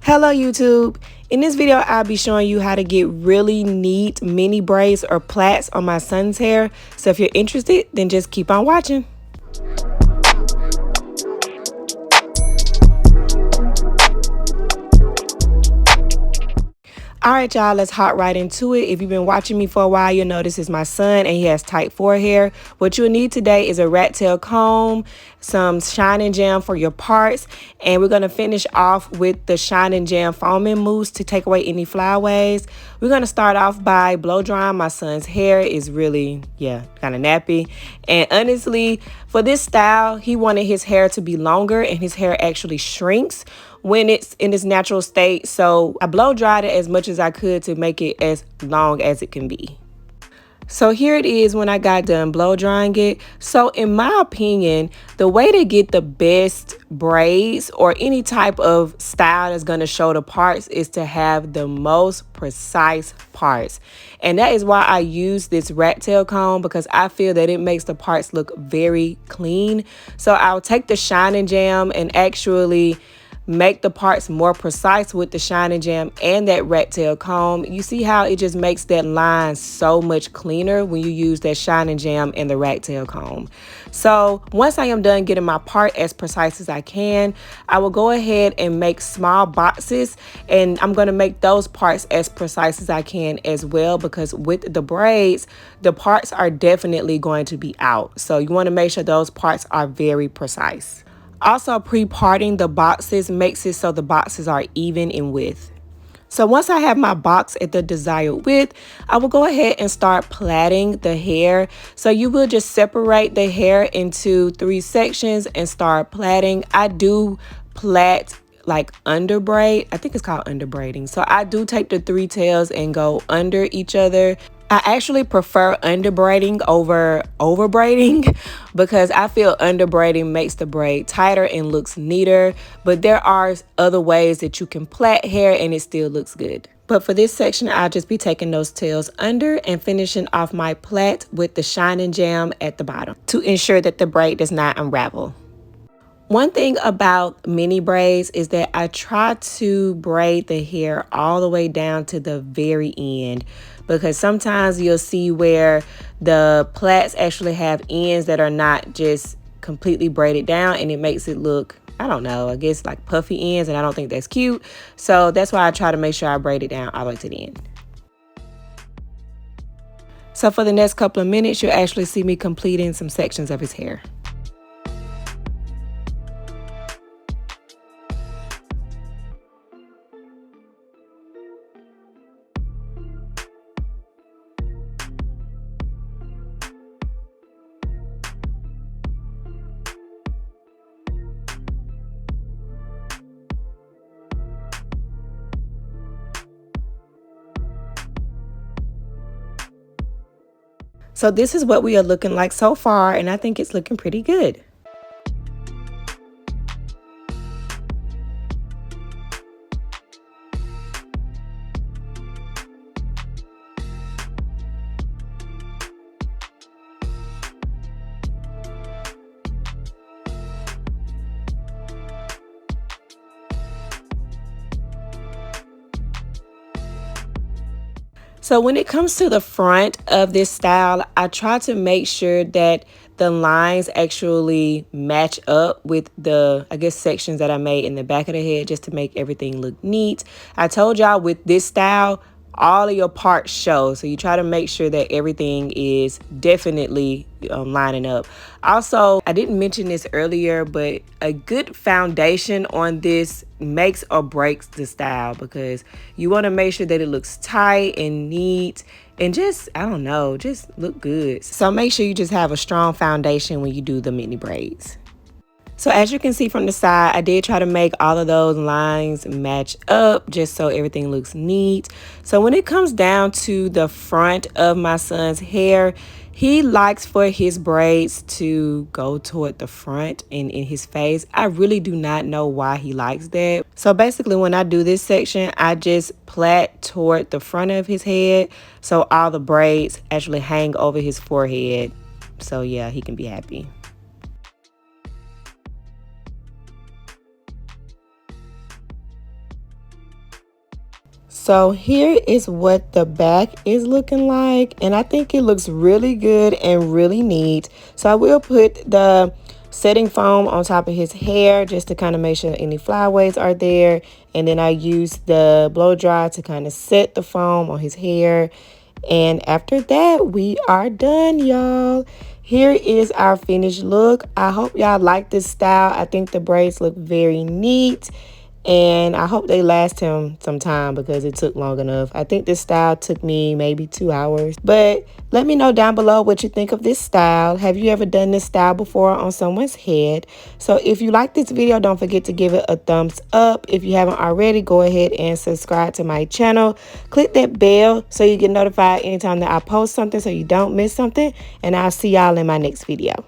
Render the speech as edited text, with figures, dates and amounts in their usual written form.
Hello YouTube. In this video I'll be showing you how to get really neat mini braids or plaits on my son's hair. So if you're interested, then just keep on watching. Alright y'all, let's hop right into it. If you've been watching me for a while, you'll know this is my son and he has type 4 hair. What you'll need today is a rat tail comb, some shine and jam for your parts, and we're going to finish off with the shine and jam foaming mousse to take away any flyaways. We're going to start off by blow drying. My son's hair is really, kind of nappy. And honestly, for this style, he wanted his hair to be longer and his hair actually shrinks when it's in its natural state. So I blow dried it as much as I could to make it as long as it can be. So here it is when I got done blow drying it. So in my opinion, the way to get the best braids or any type of style that's going to show the parts is to have the most precise parts. And that is why I use this rat tail comb, because I feel that it makes the parts look very clean. So I'll take the shine and jam and actually make the parts more precise with the shine and jam and that rat tail comb. You see how it just makes that line so much cleaner when you use that shine and jam and the rat tail comb. So once I am done getting my part as precise as I can, I will go ahead and make small boxes, and I'm going to make those parts as precise as I can as well, because with the braids, the parts are definitely going to be out. So you want to make sure those parts are very precise. Also, pre-parting the boxes makes it so the boxes are even in width. So once I have my box at the desired width, I will go ahead and start plaiting the hair. So you will just separate the hair into 3 sections and start plaiting. I do plait like under braid. I think it's called under braiding. So I do take the 3 tails and go under each other. I actually prefer under braiding over braiding because I feel under braiding makes the braid tighter and looks neater, but there are other ways that you can plait hair and it still looks good. But for this section, I'll just be taking those tails under and finishing off my plait with the shine and jam at the bottom to ensure that the braid does not unravel. One thing about mini braids is that I try to braid the hair all the way down to the very end, because sometimes you'll see where the plaits actually have ends that are not just completely braided down, and it makes it look, I don't know, I guess like puffy ends, and I don't think that's cute. So that's why I try to make sure I braid it down all the way to the end. So for the next couple of minutes, you'll actually see me completing some sections of his hair. So this is what we are looking like so far, and I think it's looking pretty good. So when it comes to the front of this style, I try to make sure that the lines actually match up with the, I guess, sections that I made in the back of the head, just to make everything look neat. I told y'all with this style, all of your parts show, so you try to make sure that everything is definitely lining up. Also, I didn't mention this earlier, but a good foundation on this makes or breaks the style, because you want to make sure that it looks tight and neat and just, I don't know, just look good. So make sure you just have a strong foundation when you do the mini braids. So as you can see from the side, I did try to make all of those lines match up just so everything looks neat. So when it comes down to the front of my son's hair, he likes for his braids to go toward the front and in his face. I really do not know why he likes that. So basically when I do this section, I just plait toward the front of his head so all the braids actually hang over his forehead. So yeah, he can be happy. So here is what the back is looking like, and I think it looks really good and really neat. So I will put the setting foam on top of his hair just to kind of make sure any flyaways are there, and then I use the blow dry to kind of set the foam on his hair. And after that, we are done, y'all. Here is our finished look. I hope y'all like this style. I think the braids look very neat. And I hope they last him some time because it took long enough. I think this style took me maybe 2 hours. But let me know down below what you think of this style. Have you ever done this style before on someone's head? So if you like this video, don't forget to give it a thumbs up. If you haven't already, go ahead and subscribe to my channel. Click that bell so you get notified anytime that I post something so you don't miss something. And I'll see y'all in my next video.